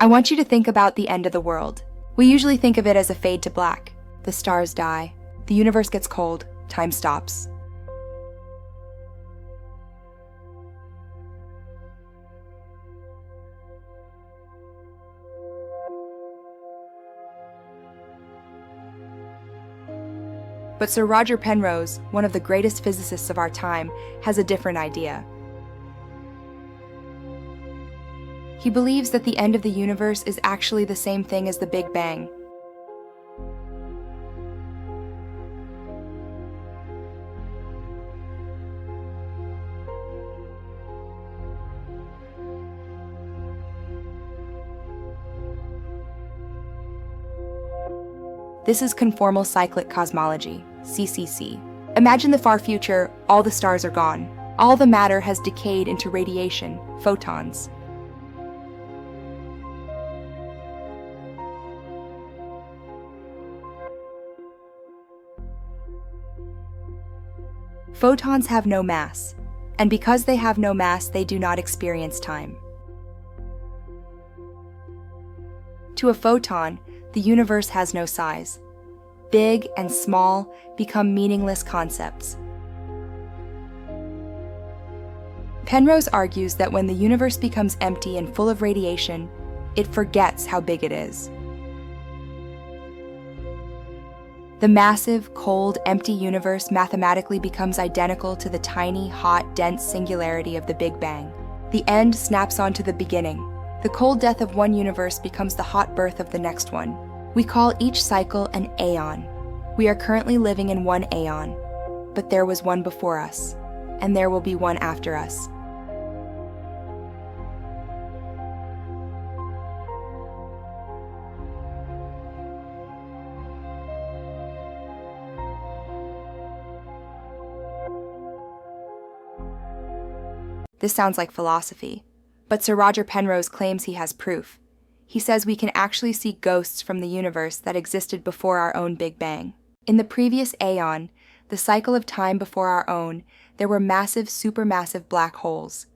I want you to think about the end of the world. We usually think of it as a fade to black. The stars die, the universe gets cold, time stops. But Sir Roger Penrose, one of the greatest physicists of our time, has a different idea. He believes that the end of the universe is actually the same thing as the Big Bang. This is Conformal Cyclic Cosmology, CCC. Imagine the far future, all the stars are gone. All the matter has decayed into radiation, photons. Photons have no mass, and because they have no mass, they do not experience time. To a photon, the universe has no size. Big and small become meaningless concepts. Penrose argues that when the universe becomes empty and full of radiation, it forgets how big it is. The massive, cold, empty universe mathematically becomes identical to the tiny, hot, dense singularity of the Big Bang. The end snaps onto the beginning. The cold death of one universe becomes the hot birth of the next one. We call each cycle an Aeon. We are currently living in one Aeon, but there was one before us, and there will be one after us. This sounds like philosophy, but Sir Roger Penrose claims he has proof. He says we can actually see ghosts from the universe that existed before our own Big Bang. In the previous Aeon, the cycle of time before our own, there were massive supermassive black holes.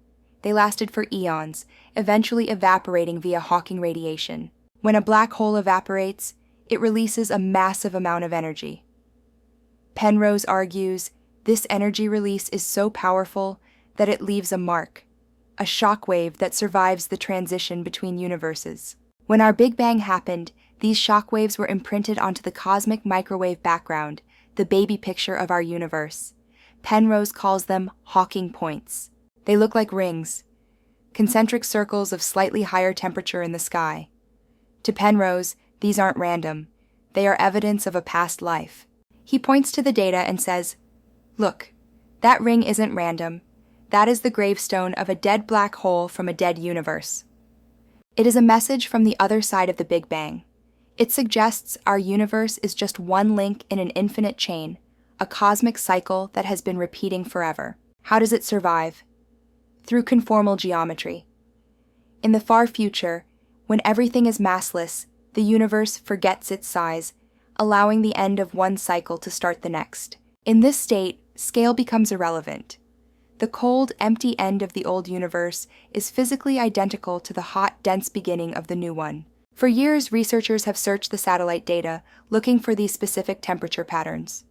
They lasted for eons, eventually evaporating via Hawking radiation. When a black hole evaporates, it releases a massive amount of energy. Penrose argues this energy release is so powerful that it leaves a mark, a shock wave that survives the transition between universes. When our Big Bang happened, these shock waves were imprinted onto the cosmic microwave background, the baby picture of our universe. Penrose calls them Hawking points. They look like rings, concentric circles of slightly higher temperature in the sky. To Penrose, these aren't random. They are evidence of a past life. He points to the data and says, "Look, that ring isn't random. That is the gravestone of a dead black hole from a dead universe." It is a message from the other side of the Big Bang. It suggests our universe is just one link in an infinite chain, a cosmic cycle that has been repeating forever. How does it survive? Through conformal geometry. In the far future, when everything is massless, the universe forgets its size, allowing the end of one cycle to start the next. In this state, scale becomes irrelevant. The cold, empty end of the old universe is physically identical to the hot, dense beginning of the new one. For years, researchers have searched the satellite data, looking for these specific temperature patterns.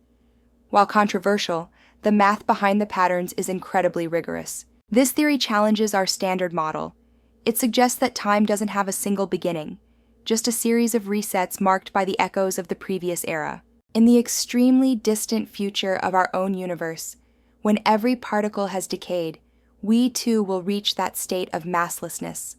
While controversial, the math behind the patterns is incredibly rigorous. This theory challenges our standard model. It suggests that time doesn't have a single beginning, just a series of resets marked by the echoes of the previous era. In the extremely distant future of our own universe, when every particle has decayed, we too will reach that state of masslessness.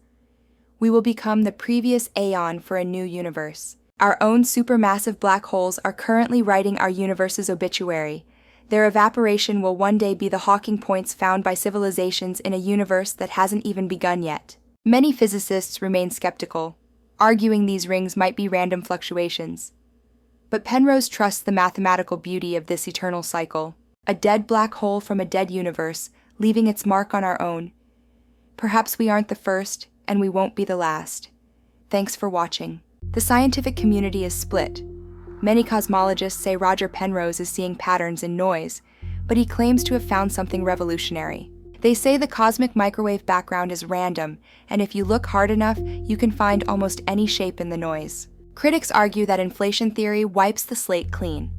We will become the previous Aeon for a new universe. Our own supermassive black holes are currently writing our universe's obituary. Their evaporation will one day be the Hawking points found by civilizations in a universe that hasn't even begun yet. Many physicists remain skeptical, arguing these rings might be random fluctuations. But Penrose trusts the mathematical beauty of this eternal cycle. A dead black hole from a dead universe, leaving its mark on our own. Perhaps we aren't the first, and we won't be the last. Thanks for watching. The scientific community is split. Many cosmologists say Roger Penrose is seeing patterns in noise, but he claims to have found something revolutionary. They say the cosmic microwave background is random, and if you look hard enough, you can find almost any shape in the noise. Critics argue that inflation theory wipes the slate clean.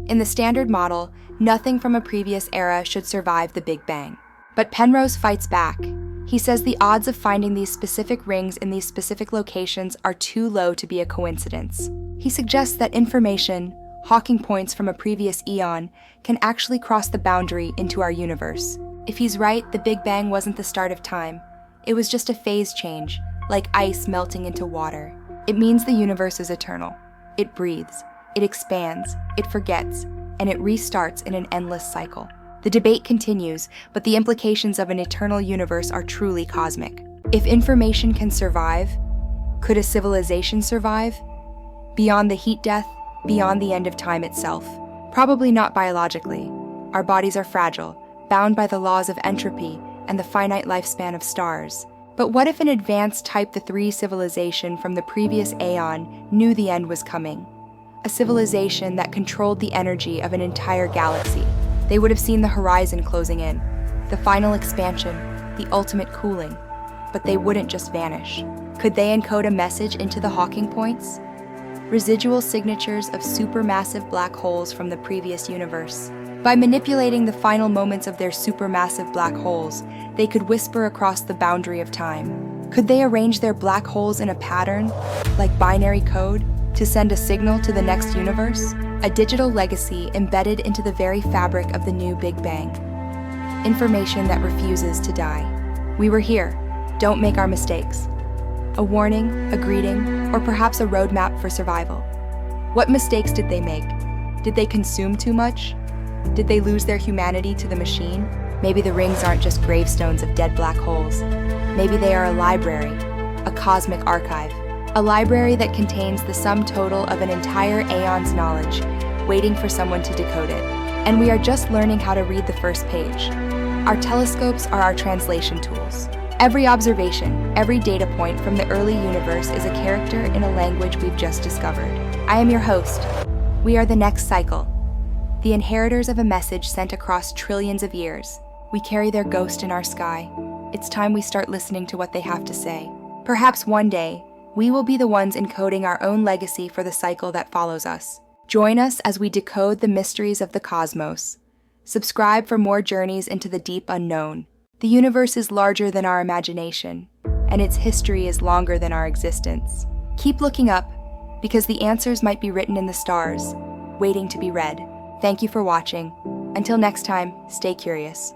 In the standard model, nothing from a previous era should survive the Big Bang. But Penrose fights back. He says the odds of finding these specific rings in these specific locations are too low to be a coincidence. He suggests that information, Hawking points from a previous eon, can actually cross the boundary into our universe. If he's right, the Big Bang wasn't the start of time. It was just a phase change, like ice melting into water. It means the universe is eternal. It breathes, it expands, it forgets, and it restarts in an endless cycle. The debate continues, but the implications of an eternal universe are truly cosmic. If information can survive, could a civilization survive? Beyond the heat death, beyond the end of time itself? Probably not biologically. Our bodies are fragile, bound by the laws of entropy and the finite lifespan of stars. But what if an advanced Type 3 civilization from the previous Aeon knew the end was coming? A civilization that controlled the energy of an entire galaxy. They would have seen the horizon closing in, the final expansion, the ultimate cooling. But they wouldn't just vanish. Could they encode a message into the Hawking points? Residual signatures of supermassive black holes from the previous universe. By manipulating the final moments of their supermassive black holes, they could whisper across the boundary of time. Could they arrange their black holes in a pattern, like binary code, to send a signal to the next universe? A digital legacy embedded into the very fabric of the new Big Bang. Information that refuses to die. We were here. Don't make our mistakes. A warning, a greeting, or perhaps a roadmap for survival. What mistakes did they make? Did they consume too much? Did they lose their humanity to the machine? Maybe the rings aren't just gravestones of dead black holes. Maybe they are a library, a cosmic archive. A library that contains the sum total of an entire aeon's knowledge, waiting for someone to decode it. And we are just learning how to read the first page. Our telescopes are our translation tools. Every observation, every data point from the early universe is a character in a language we've just discovered. I am your host. We are the next cycle, the inheritors of a message sent across trillions of years. We carry their ghost in our sky. It's time we start listening to what they have to say. Perhaps one day, we will be the ones encoding our own legacy for the cycle that follows us. Join us as we decode the mysteries of the cosmos. Subscribe for more journeys into the deep unknown. The universe is larger than our imagination, and its history is longer than our existence. Keep looking up, because the answers might be written in the stars, waiting to be read. Thank you for watching. Until next time, stay curious.